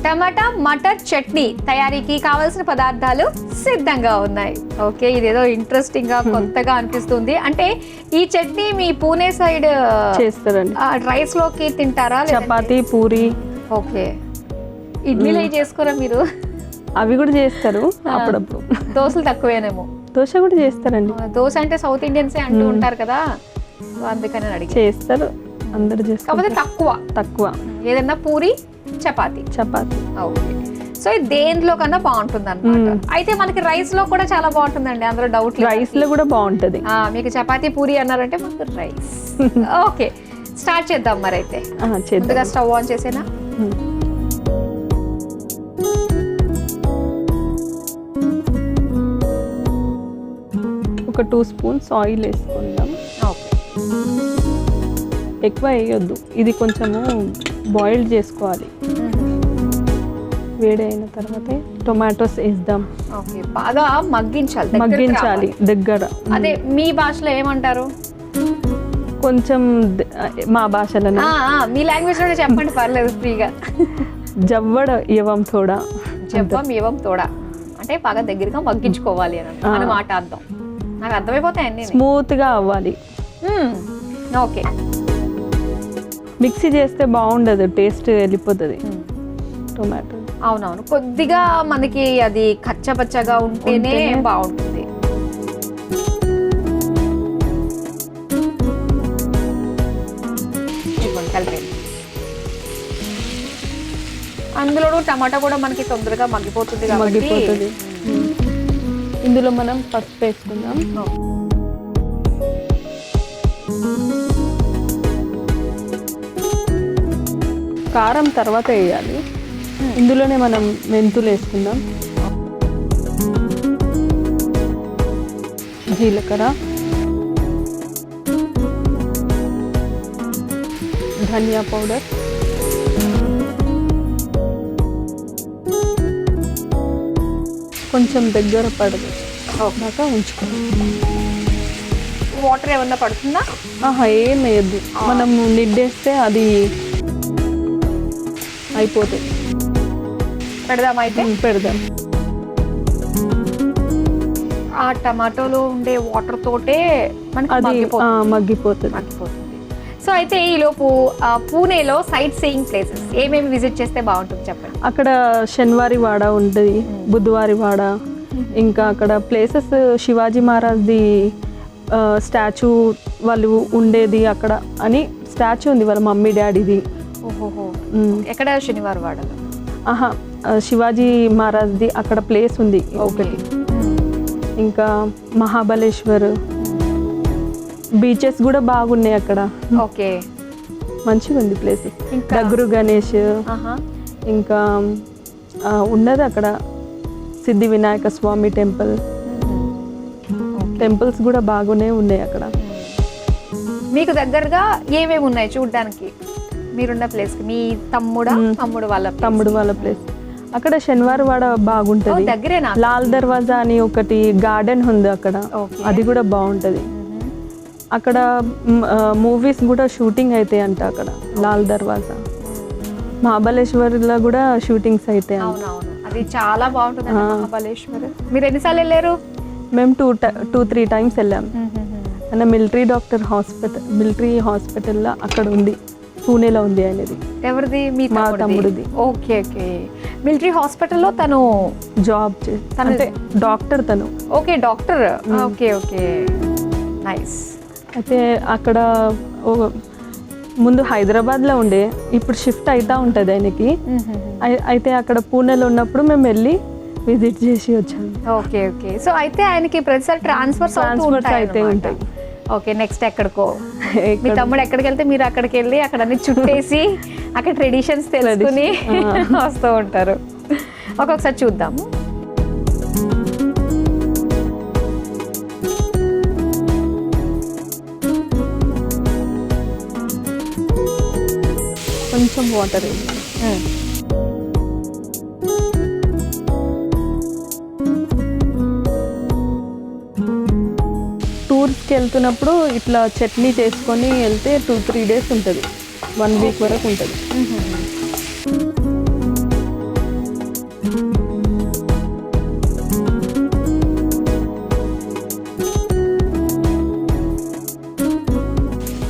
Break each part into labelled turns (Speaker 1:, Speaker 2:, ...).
Speaker 1: టమాటా మటర్ చట్నీ తయారీకి కావాల్సిన పదార్థాలు సిద్ధంగా ఉన్నాయి. ఓకే, ఇదేదో ఇంట్రెస్టింగ్ గా కొత్తగా అనిపిస్తుంది. అంటే ఈ చట్నీ మీ పూణే సైడ్
Speaker 2: చేస్తారండి.
Speaker 1: రైస్ లోకి తింటారా?
Speaker 2: చపాతీ, పూరి.
Speaker 1: ఓకే, ఇడ్లీలు చేసుకోరా మీరు?
Speaker 2: అవి కూడా చేస్తారు అప్పుడప్పుడు.
Speaker 1: దోశలు తక్కువేనేమో.
Speaker 2: దోశ కూడా చేస్తారండి.
Speaker 1: దోశ అంటే సౌత్ ఇండియన్సే అంటూ ఉంటారు కదా, అందుకని అడిగి.
Speaker 2: చేస్తారు, అందరు చేస్తారు,
Speaker 1: కాకపోతే తక్కువ. ఏదన్నా పూరి, చపాతీ. ఓకే, సో ఇది దేంట్లో కన్నా బాగుంటుంది అనమాట. అయితే మనకి రైస్ లో కూడా చాలా బాగుంటుందండి, అందులో డౌట్.
Speaker 2: రైస్ లో కూడా బాగుంటది.
Speaker 1: మీకు చపాతీ, పూరి అన్నారంటే మాకు రైస్. ఓకే, స్టార్ట్ చేద్దాం మరి. అయితే ముందుగా స్టవ్ ఆన్ చేసేనా?
Speaker 2: ఒక 2 స్పూన్స్ ఆయిల్ వేసుకుందాం.
Speaker 1: ఓకే,
Speaker 2: ఎక్కువ వేయొద్దు, ఇది కొంచెము బాయిల్డ్ చేసుకోవాలి. వేడి అయిన తర్వాత టొమాటోస్ వేద్దాం.
Speaker 1: ఓకే, బాగా మగ్గించాలి
Speaker 2: దగ్గర.
Speaker 1: అదే మీ భాషలో ఏమంటారు?
Speaker 2: కొంచెం మా భాషలో
Speaker 1: మీ లాంగ్వేజ్ లో చెప్పండి, పర్లేదు ఫ్రీగా.
Speaker 2: జవ్వడ ఇవ్వం తోడా.
Speaker 1: అంటే బాగా దగ్గరగా మగ్గించుకోవాలి అని మాట అర్థం. నాకు అర్థమైపోతాయండి.
Speaker 2: స్మూత్ గా అవ్వాలి.
Speaker 1: ఓకే,
Speaker 2: మిక్సీ చేస్తే బాగుండదు, టేస్ట్ వెళ్ళిపోతుంది టొమాటో.
Speaker 1: అవునవును, కొద్దిగా మనకి అది కచ్చపచ్చగా ఉంటేనే బాగుంటుంది. అందులో టమాటా కూడా మనకి తొందరగా మగ్గిపోతుంది.
Speaker 2: ఇందులో మనం పసుపు వేసుకుందాం. కారం తర్వాత వేయాలి. ఇందులోనే మనం మెంతులు వేసుకుందాం, జీలకర్ర, ధనియా పౌడర్, కొంచెం దగ్గర పడదు దాకా ఉంచుకుందాం.
Speaker 1: వాటర్ ఏమన్నా పడుతుందా?
Speaker 2: ఏం వేయద్దు, మనం నిడ్డేస్తే అది అయిపోతుంది. పెడదాం.
Speaker 1: ఆ టమాటోలో ఉండే వాటర్ తోటే
Speaker 2: అది మగ్గిపోతుంది.
Speaker 1: సో అయితే ఈలోపు పూణేలో సైట్ సీయింగ్ ప్లేసెస్ ఏమేమి విజిట్ చేస్తే బాగుంటుంది చెప్పండి.
Speaker 2: అక్కడ శనివారి వాడ ఉంటుంది, బుధవారి వాడ, ఇంకా అక్కడ ప్లేసెస్ శివాజీ మహారాజ్ది స్టాచ్యూ వాళ్ళు ఉండేది అక్కడ అని స్టాచ్యూ ఉంది, వాళ్ళ మమ్మీ డాడీది.
Speaker 1: ఓహోహో, ఎక్కడ? శనివారం వాడలో?
Speaker 2: శివాజీ మహారాజ్ది అక్కడ ప్లేస్ ఉంది ఒకటి. ఇంకా మహాబలేశ్వర్, బీచెస్ కూడా బాగున్నాయి అక్కడ.
Speaker 1: ఓకే,
Speaker 2: మంచిగా ఉంది ప్లేసెస్. దగ్గర గణేష్, ఇంకా ఉన్నది అక్కడ సిద్ధి వినాయక స్వామి టెంపుల్స్ కూడా బాగానే ఉన్నాయి అక్కడ.
Speaker 1: మీకు దగ్గరగా ఏమేమి ఉన్నాయి చూడడానికి మీరున్న ప్లేస్? మీ తమ్ముడు వాళ్ళ
Speaker 2: ప్లేస్ అక్కడ శనివారం వాడ బాగుంటది.
Speaker 1: దగ్గరేనా?
Speaker 2: లాల్ దర్వాజా అని ఒకటి గార్డెన్ ఉంది అక్కడ, అది కూడా బాగుంటది. అక్కడ మూవీస్ కూడా షూటింగ్ అయితే అంట అక్కడ లాల్ దర్వాజా. మహాబలేశ్వర్లో కూడా షూటింగ్స్ అయితే.
Speaker 1: అది చాలా బాగుంటుంది మహాబలేశ్వర్. మీరు ఎన్నిసార్లు వెళ్ళారు?
Speaker 2: మేము 2-3 టైమ్స్ వెళ్ళాం. అన్న మిలిటరీ హాస్పిటల్లో అక్కడ ఉంది, పూణేలో ఉంది అనేది.
Speaker 1: ఎవరిది?
Speaker 2: మా తమ్ముడిది.
Speaker 1: ఓకే ఓకే, మిలిటరీ హాస్పిటల్లో తను
Speaker 2: జాబ్ అంటే డాక్టర్ తను.
Speaker 1: Okay, doctor. Okay okay, nice.
Speaker 2: అయితే అక్కడ ముందు హైదరాబాద్లో ఉండే, ఇప్పుడు షిఫ్ట్ అవుతూ ఉంటుంది ఆయనకి. అయితే అక్కడ పూణేలో ఉన్నప్పుడు మేము వెళ్ళి విజిట్ చేసి వచ్చాము.
Speaker 1: ఓకే ఓకే, సో అయితే ఆయనకి ప్రతిసారి ట్రాన్స్ఫర్స్ అయితే ఉంటాయి. ఓకే, నెక్స్ట్ ఎక్కడికో మీ తమ్ముడు ఎక్కడికి వెళ్తే మీరు అక్కడికి వెళ్ళి అక్కడ అన్ని చుట్టేసి అక్కడ ట్రెడిషన్స్ తెలుసుకుని వస్తూ ఉంటారు. ఒక్కొక్కసారి చూద్దాము.
Speaker 2: కొంచెం వాటర్ ఆఫీస్కి వెళ్తున్నప్పుడు ఇట్లా చట్నీ చేసుకొని వెళ్తే 2-3 డేస్ ఉంటుంది, 1 వీక్ వరకు ఉంటుంది.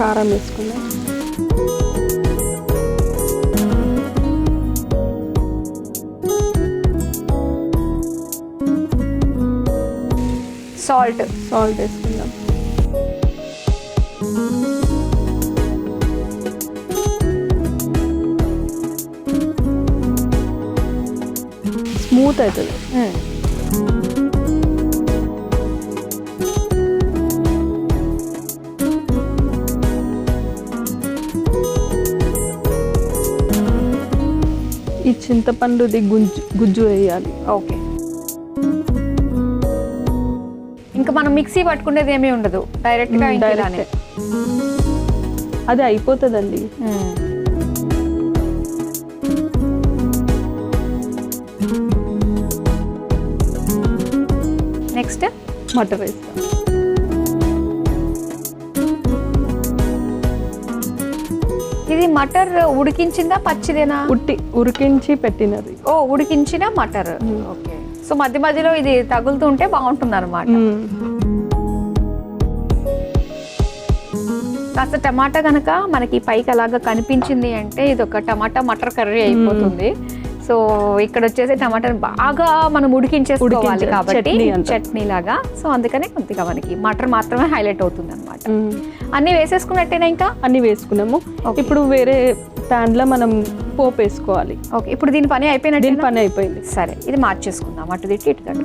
Speaker 2: కారం వేసుకుందాం.
Speaker 1: సాల్ట్
Speaker 2: వేసుకుందాం. స్మూత్ అవుతుంది. ఈ చింతపండుది గుజ్జు వేయాలి.
Speaker 1: ఓకే, ఇంకా మనం మిక్సీ పట్టుకునేది ఏమీ ఉండదు, డైరెక్ట్గా ఇలానే.
Speaker 2: అది అయిపోతుందండి.
Speaker 1: నెక్స్ట్
Speaker 2: మటర్ వేస్తాం.
Speaker 1: ఇది మటర్ ఉడికించిందా పచ్చిదేనా?
Speaker 2: ఉడికించి పెట్టినది.
Speaker 1: ఓ, ఉడికించిన మటర్. ఓకే, సో మధ్య మధ్యలో ఇది తగులుతూ ఉంటే బాగుంటుంది అనమాట. కాస్త టమాటా కనుక మనకి పైకి అలాగా కనిపించింది అంటే ఇది ఒక టమాటా మటర్ కర్రీ అయిపోతుంది. సో ఇక్కడ వచ్చేసి టమాటాని బాగా మనం ఉడికించేసుకోవాలి కాబట్టి చట్నీ లాగా. సో అందుకనే కొద్దిగా మనకి మటర్ మాత్రమే హైలైట్ అవుతుంది అనమాట. అన్ని వేసేసుకున్నట్టేనా? ఇంకా
Speaker 2: అన్ని వేసుకున్నాము. ఇప్పుడు వేరే ప్యాన్ లో మనం పోపు వేసుకోవాలి.
Speaker 1: ఓకే, ఇప్పుడు దీని పని అయిపోయినట్టు?
Speaker 2: దీని పని అయిపోయింది.
Speaker 1: సరే, ఇది మార్చేసుకుందాం, అటు తిట్టి ఇటు తట్టు.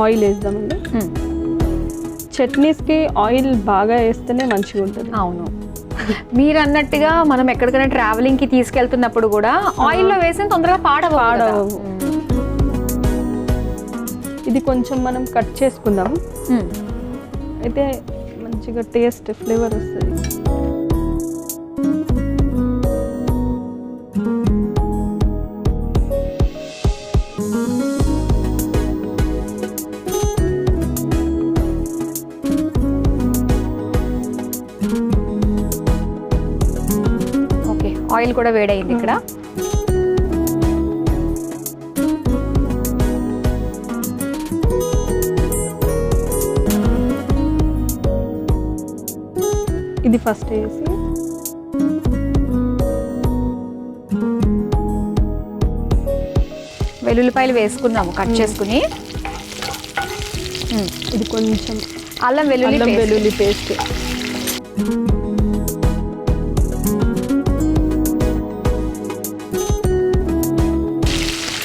Speaker 2: ఆయిల్ వేద్దామండి. చట్నీస్కి ఆయిల్ బాగా వేస్తేనే మంచిగా ఉంటుంది.
Speaker 1: అవును, మీరు అన్నట్టుగా మనం ఎక్కడికైనా ట్రావెలింగ్కి తీసుకెళ్తున్నప్పుడు కూడా ఆయిల్లో వేసిన తొందరగా పాడవు.
Speaker 2: ఇది కొంచెం మనం కట్ చేసుకుందాం, అయితే మంచిగా టేస్ట్ ఫ్లేవర్ వస్తుంది.
Speaker 1: ఓకే, ఆయిల్ కూడా వేడైంది ఇక్కడ.
Speaker 2: ఇది ఫస్ట్ వేసి
Speaker 1: వెల్లుల్లిపాయలు వేసుకుందాము కట్ చేసుకుని.
Speaker 2: ఇది కొంచెం
Speaker 1: అల్లం వెల్లుల్లి
Speaker 2: పేస్ట్.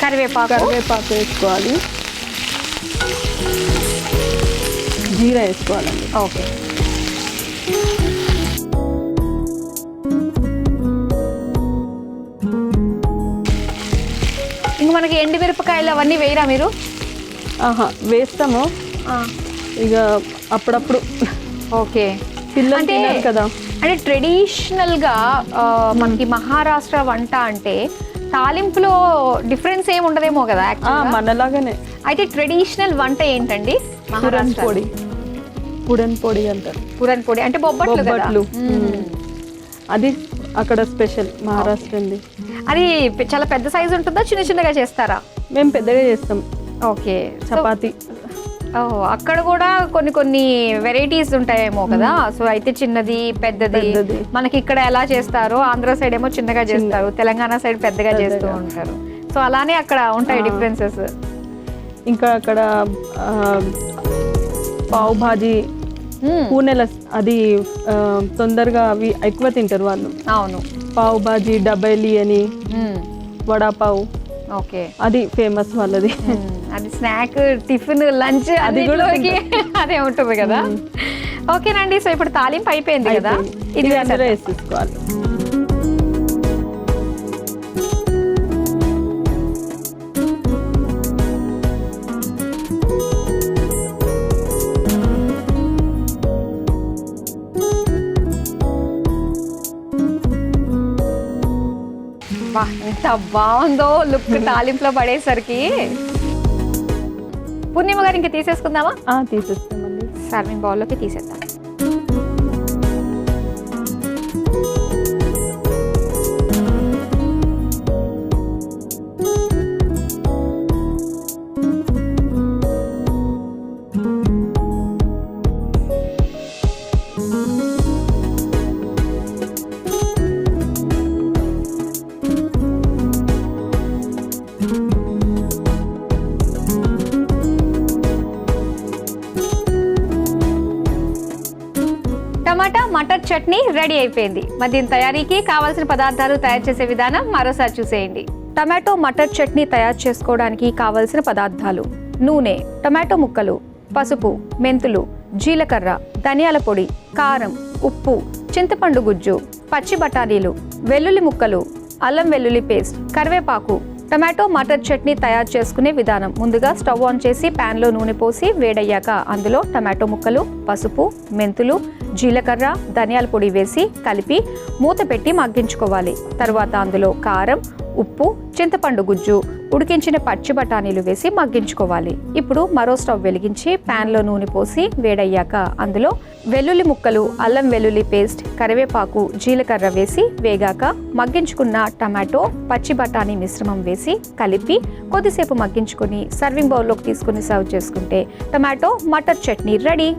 Speaker 1: కరివేపాకు
Speaker 2: వేసుకోవాలి. జీరా వేసుకోవాలండి.
Speaker 1: ఓకే, ఇంక మనకి ఎండు మిరపకాయలు అవన్నీ వేయరా మీరు?
Speaker 2: వేస్తాము ఇక అప్పుడప్పుడు.
Speaker 1: ఓకే,
Speaker 2: పిల్లలు తినరు కదా.
Speaker 1: అంటే ట్రెడిషనల్గా మనకి మహారాష్ట్ర వంట అంటే తాలింపులో డిఫరెన్స్ ఏమి ఉండదేమో కదా?
Speaker 2: మనలాగానే.
Speaker 1: అయితే ట్రెడిషనల్ వంట ఏంటండి?
Speaker 2: పుడన్ పొడి అంటారు.
Speaker 1: పురన్ పొడి అంటే బొబ్బట్లు.
Speaker 2: అది అక్కడ స్పెషల్ మహారాష్ట్రది.
Speaker 1: అది చాలా పెద్ద సైజు ఉంటుందా, చిన్న చిన్నగా చేస్తారా?
Speaker 2: మేము పెద్దగా చేస్తాం.
Speaker 1: ఓకే,
Speaker 2: చపాతి.
Speaker 1: అక్కడ కూడా కొన్ని వెరైటీస్ ఉంటాయేమో కదా? సో అయితే చిన్నది పెద్దది మనకి ఇక్కడ ఎలా చేస్తారో ఆంధ్ర సైడ్ ఏమో చిన్నగా చేస్తారు, తెలంగాణ సైడ్ పెద్దగా చేస్తూ ఉంటారు. సో అలానే అక్కడ ఉంటాయి డిఫరెన్సెస్.
Speaker 2: ఇంకా అక్కడ పావ్ భాజీ, పూణెల అది తొందరగా అవి ఎక్కువ తింటారు వాళ్ళు.
Speaker 1: అవును,
Speaker 2: పావ్ భాజీ, డబైలి అని, వడాపావ్.
Speaker 1: ఓకే,
Speaker 2: అది ఫేమస్ వాళ్ళది.
Speaker 1: అది స్నాక్, టిఫిన్, లంచ్ అది కూడా అదే ఉంటుంది కదా? ఓకేనండి, సో ఇప్పుడు తాలింపు అయిపోయింది కదా, ఇది
Speaker 2: అందులో వేసేసుకోవాలి.
Speaker 1: వా ఎంత బాగుందో లుక్ తాలింపులో పడేసరికి. పూర్ణిమ గారు ఇంకా తీసేసుకుందామా?
Speaker 2: తీసేస్తామండి.
Speaker 1: సర్వింగ్ బౌల్లోకి తీసేద్దాం. టమాటా మటర్ చట్నీ రెడీ అయిపోయింది. మరి దీని తయారీకి కావాల్సిన పదార్థాలు, తయారు చేసే విధానం మరోసారి చూసేయండి. టమాటో మటర్ చట్నీ తయారు చేసుకోవడానికి కావలసిన పదార్థాలు: నూనె, టమాటో ముక్కలు, పసుపు, మెంతులు, జీలకర్ర, ధనియాల పొడి, కారం, ఉప్పు, చింతపండు గుజ్జు, పచ్చి బఠానీలు, వెల్లుల్లి ముక్కలు, అల్లం వెల్లుల్లి పేస్ట్, కరివేపాకు. టమాటో మటర్ చట్నీ తయారు చేసుకునే విధానం: ముందుగా స్టవ్ ఆన్ చేసి ప్యాన్లో నూనె పోసి వేడయ్యాక అందులో టమాటో ముక్కలు, పసుపు, మెంతులు, జీలకర్ర, ధనియాల పొడి వేసి కలిపి మూత పెట్టి మగ్గించుకోవాలి. తర్వాత అందులో కారం, ఉప్పు, చింతపండు గుజ్జు, ఉడికించిన పచ్చి బఠానీలు వేసి మగ్గించుకోవాలి. ఇప్పుడు మరో స్టవ్ వెలిగించి ప్యాన్లో నూనె పోసి వేడయ్యాక అందులో వెల్లుల్లి ముక్కలు, అల్లం వెల్లుల్లి పేస్ట్, కరివేపాకు, జీలకర్ర వేసి వేగాక మగ్గించుకున్న టమాటో, పచ్చి బఠానీ మిశ్రమం వేసి కలిపి కొద్దిసేపు మగ్గించుకొని సర్వింగ్ బౌల్లోకి తీసుకుని సర్వ్ చేసుకుంటే టమాటో మటర్ చట్నీ రెడీ.